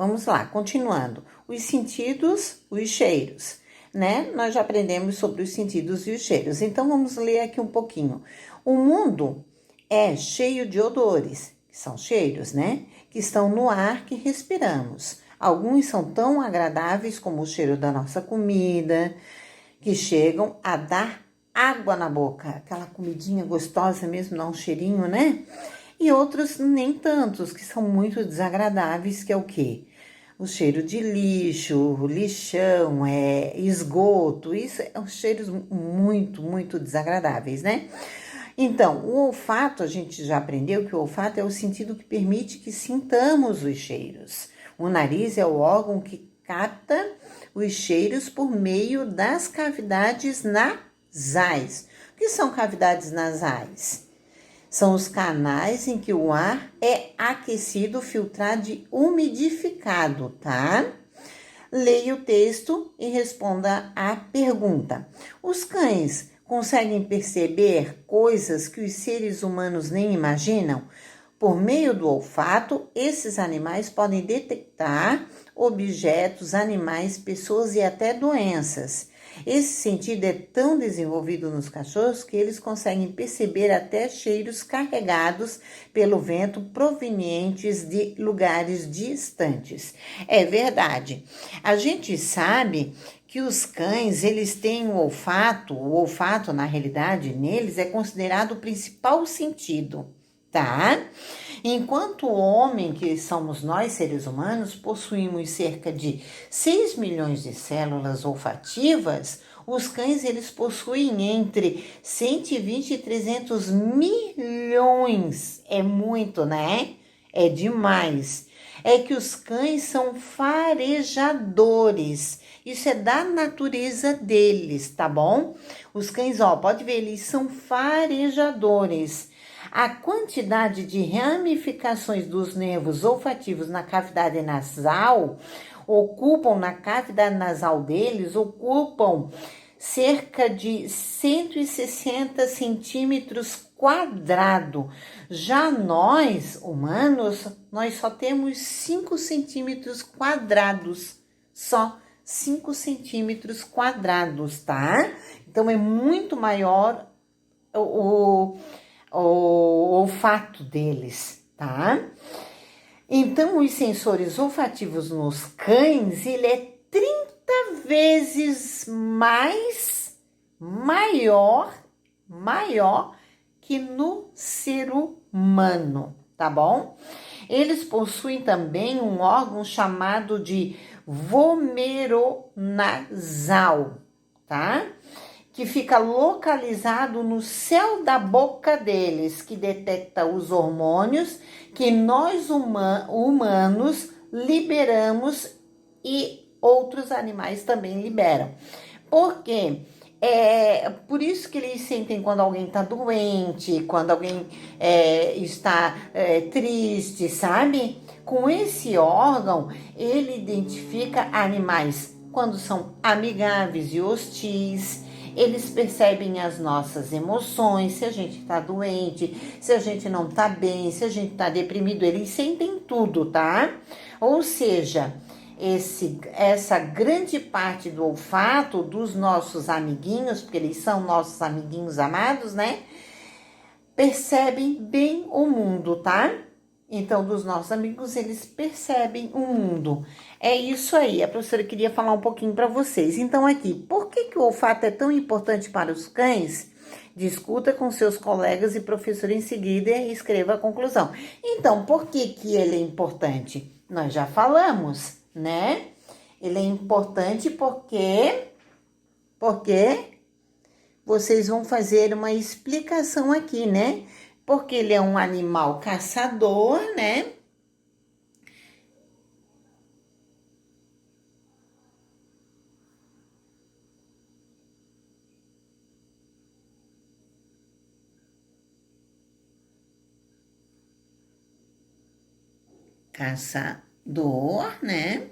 Vamos lá, continuando. Os sentidos, os cheiros, né? Nós já aprendemos sobre os sentidos e os cheiros. Então, vamos ler aqui um pouquinho. O mundo é cheio de odores, que são cheiros, né? Que estão no ar que respiramos. Alguns são tão agradáveis como o cheiro da nossa comida, que chegam a dar água na boca. Aquela comidinha gostosa mesmo, dá um cheirinho, né? E outros nem tantos, que são muito desagradáveis, que é o quê? O cheiro de lixo, lixão, esgoto, isso são cheiros muito desagradáveis, né? Então, o olfato, a gente já aprendeu que o olfato é o sentido que permite que sintamos os cheiros. O nariz é o órgão que capta os cheiros por meio das cavidades nasais. O que são cavidades nasais? São os canais em que o ar é aquecido, filtrado e umidificado, tá? Leia o texto e responda à pergunta. Os cães conseguem perceber coisas que os seres humanos nem imaginam? Por meio do olfato, esses animais podem detectar objetos, animais, pessoas e até doenças. Esse sentido é tão desenvolvido nos cachorros que eles conseguem perceber até cheiros carregados pelo vento provenientes de lugares distantes. É verdade. A gente sabe que os cães, eles têm o olfato, na realidade, neles é considerado o principal sentido, tá? Enquanto o homem, que somos nós, seres humanos, possuímos cerca de 6 milhões de células olfativas, os cães, eles possuem entre 120 e 300 milhões. É muito, né? É demais. É que os cães são farejadores. Isso é da natureza deles, tá bom? Os cães, pode ver, eles são farejadores. A quantidade de ramificações dos nervos olfativos na cavidade nasal ocupam cerca de 160 centímetros quadrados. Já nós, humanos, nós só temos 5 centímetros quadrados, só 5 centímetros quadrados, tá? Então, é muito maior o olfato deles, tá? Então, os sensores olfativos nos cães, ele é 30 vezes maior que no ser humano, tá bom? Eles possuem também um órgão chamado de vomeronasal, tá? Que fica localizado no céu da boca deles, que detecta os hormônios que nós humanos liberamos e outros animais também liberam. Por quê? Por isso que eles sentem quando alguém está doente, quando alguém está triste, sabe? Com esse órgão, ele identifica animais quando são amigáveis e hostis. Eles percebem as nossas emoções, se a gente está doente, se a gente não está bem, se a gente está deprimido, eles sentem tudo, tá? Ou seja, essa grande parte do olfato dos nossos amiguinhos, porque eles são nossos amiguinhos amados, né? Percebem bem o mundo, tá? Então, dos nossos amigos, eles percebem o mundo. É isso aí, a professora queria falar um pouquinho para vocês. Então, aqui, por que o olfato é tão importante para os cães? Discuta com seus colegas e professor em seguida e escreva a conclusão. Então, por que ele é importante? Nós já falamos, né? Ele é importante porque vocês vão fazer uma explicação aqui, né? Porque ele é um animal caçador, né? Caçador, né?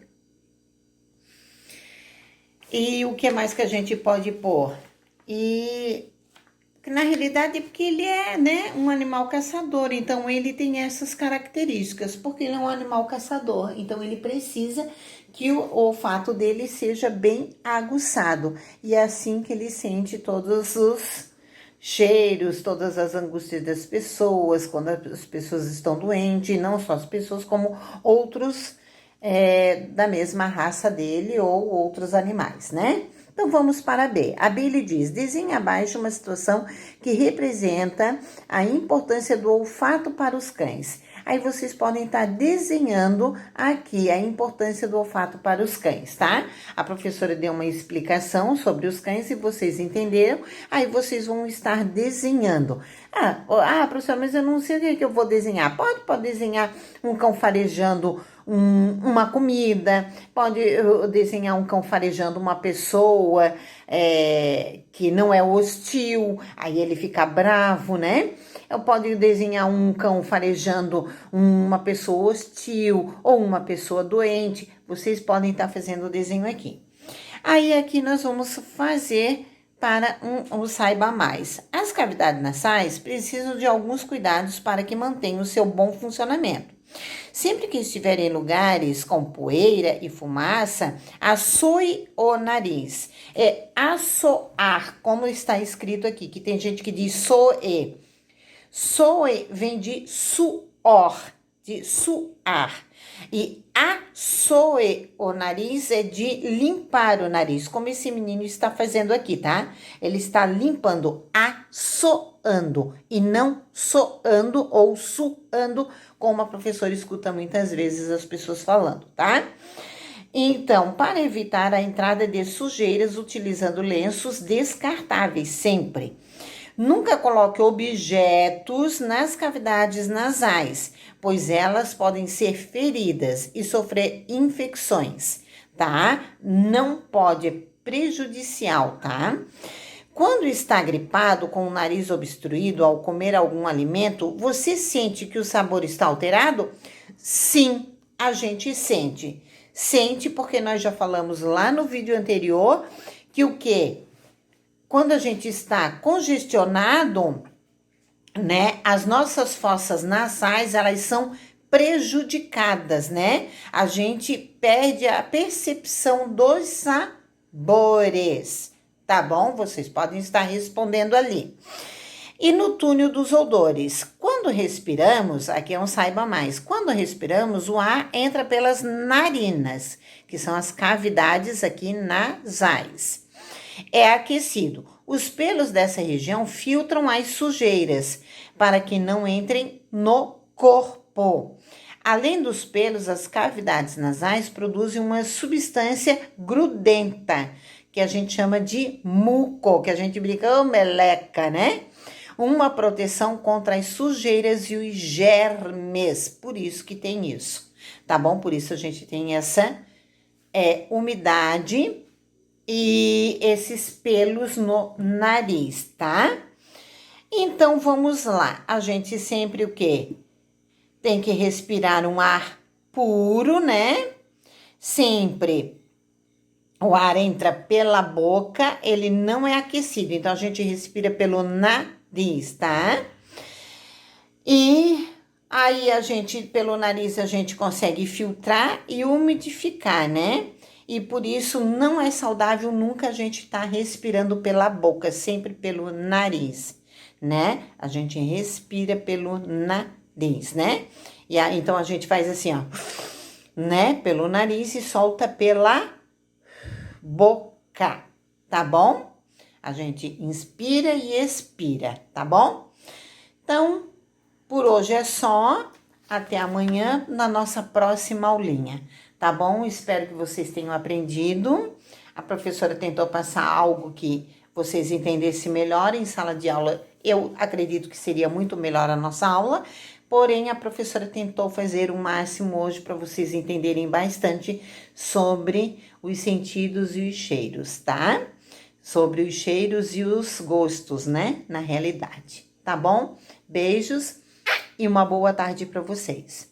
E o que mais que a gente pode pôr? E Na realidade é porque ele é, né, um animal caçador, então ele tem essas características, porque ele é um animal caçador, então ele precisa que o olfato dele seja bem aguçado, e é assim que ele sente todos os cheiros, todas as angústias das pessoas, quando as pessoas estão doentes, e não só as pessoas, como outros da mesma raça dele ou outros animais, né? Então vamos para a B. A B ele diz: desenhe abaixo uma situação que representa a importância do olfato para os cães. Aí vocês podem estar desenhando aqui a importância do olfato para os cães, tá? A professora deu uma explicação sobre os cães e vocês entenderam. Aí vocês vão estar desenhando. Professora, mas eu não sei o que eu vou desenhar. Pode desenhar um cão farejando uma comida, pode desenhar um cão farejando uma pessoa que não é hostil, aí ele fica bravo, né? Pode desenhar um cão farejando uma pessoa hostil ou uma pessoa doente. Vocês podem estar fazendo o desenho aqui. Aí aqui nós vamos fazer para um saiba mais. As cavidades nasais precisam de alguns cuidados para que mantenham o seu bom funcionamento. Sempre que estiver em lugares com poeira e fumaça, assoe o nariz. É assoar, como está escrito aqui, que tem gente que diz soe. Soe vem de suor, de suar. E assoe o nariz é de limpar o nariz, como esse menino está fazendo aqui, tá? Ele está limpando, assoando, e não soando ou suando, como a professora escuta muitas vezes as pessoas falando, tá? Então, para evitar a entrada de sujeiras, utilizando lenços descartáveis sempre. Nunca coloque objetos nas cavidades nasais, pois elas podem ser feridas e sofrer infecções, tá? Não pode, é prejudicial, tá? Quando está gripado, com o nariz obstruído ao comer algum alimento, você sente que o sabor está alterado? Sim, a gente sente. Sente porque nós já falamos lá no vídeo anterior que o quê? Quando a gente está congestionado, né, as nossas fossas nasais, elas são prejudicadas, né? A gente perde a percepção dos sabores, tá bom? Vocês podem estar respondendo ali. E no túnel dos odores, quando respiramos, aqui é um saiba mais, quando respiramos, o ar entra pelas narinas, que são as cavidades aqui nasais. É aquecido. Os pelos dessa região filtram as sujeiras para que não entrem no corpo. Além dos pelos, as cavidades nasais produzem uma substância grudenta, que a gente chama de muco, que a gente brinca, meleca, né? Uma proteção contra as sujeiras e os germes, por isso que tem isso, tá bom? Por isso a gente tem essa umidade e esses pelos no nariz, tá? Então, vamos lá. A gente sempre o quê? Tem que respirar um ar puro, né? Sempre o ar entra pela boca, ele não é aquecido. Então, a gente respira pelo nariz, tá? E aí, pelo nariz, a gente consegue filtrar e umidificar, né? E por isso não é saudável nunca a gente estar respirando pela boca, sempre pelo nariz, né? A gente respira pelo nariz, né? E aí, então a gente faz assim, ó, né? Pelo nariz e solta pela boca, tá bom? A gente inspira e expira, tá bom? Então, por hoje é só. Até amanhã na nossa próxima aulinha, tá bom? Espero que vocês tenham aprendido. A professora tentou passar algo que vocês entendessem melhor em sala de aula. Eu acredito que seria muito melhor a nossa aula, porém a professora tentou fazer o máximo hoje para vocês entenderem bastante sobre os sentidos e os cheiros, tá? Sobre os cheiros e os gostos, né? Na realidade, tá bom? Beijos e uma boa tarde para vocês.